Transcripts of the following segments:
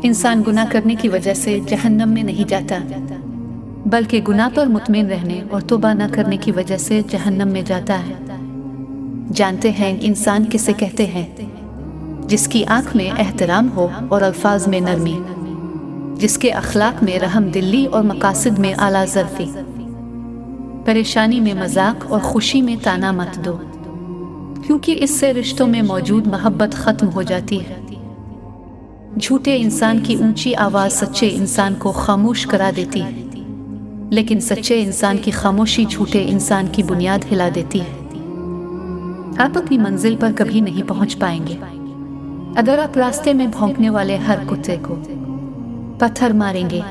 इंसान गुनाह करने की वजह से जहन्नम में नहीं जाता, बल्कि गुनाह पर मुतमिन रहने और तौबा न करने की वजह से जहन्नम में जाता है। जानते हैं इंसान किसे कहते हैं? जिसकी आंख में एहतराम हो और अल्फाज में नरमी, जिसके अखलाक में रहम दिली और मकासद में आला ज़र्फ़ी। परेशानी में मजाक और खुशी में ताना मत दो, क्योंकि इससे रिश्तों में मौजूद मोहब्बत ख़त्म हो जाती है। झूठे इंसान की ऊंची आवाज़ सच्चे इंसान को खामोश करा देती है, लेकिन सच्चे इंसान की खामोशी झूठे इंसान की बुनियाद हिला देती है। आप अपनी मंजिल पर कभी नहीं पहुंच पाएंगे अगर आप रास्ते में भौंकने वाले हर कुत्ते को पत्थर मारेंगे।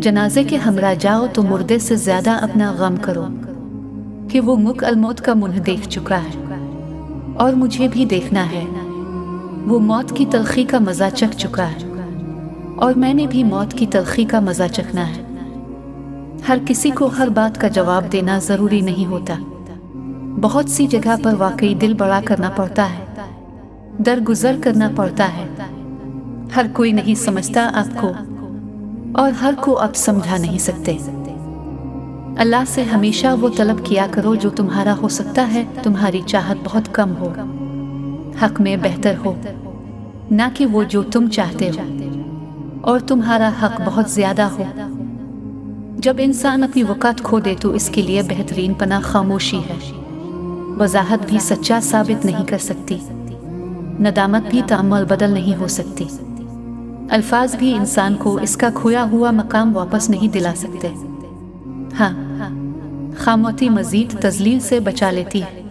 जनाजे के हमरा जाओ तो मुर्दे से ज्यादा अपना गम करो कि वो मुक अलमौत का मुंह देख चुका है और मुझे भी देखना है। वो मौत की तलखी का मजा चख चुका है और मैंने भी मौत की तलखी का मजा चखना है। हर किसी को हर बात का जवाब देना जरूरी नहीं होता। बहुत सी जगह पर वाकई दिल बड़ा करना पड़ता है, दरगुजर करना पड़ता है। हर कोई नहीं समझता आपको और हर को आप समझा नहीं सकते। अल्लाह से हमेशा वो तलब किया करो जो तुम्हारा हो सकता है तुम्हारी चाहत बहुत कम हो, हक में बेहतर हो, ना कि वो जो तुम चाहते हो और तुम्हारा हक बहुत ज्यादा हो। जब इंसान अपनी वक़्त खो दे तो इसके लिए बेहतरीन पनाह खामोशी है। वजाहत भी सच्चा साबित नहीं कर सकती, नदामत भी तामल बदल नहीं हो सकती, अल्फाज भी इंसान को इसका खोया हुआ मकाम वापस नहीं दिला सकते। हाँ, खामोशी मजीद तजलील से बचा लेती है।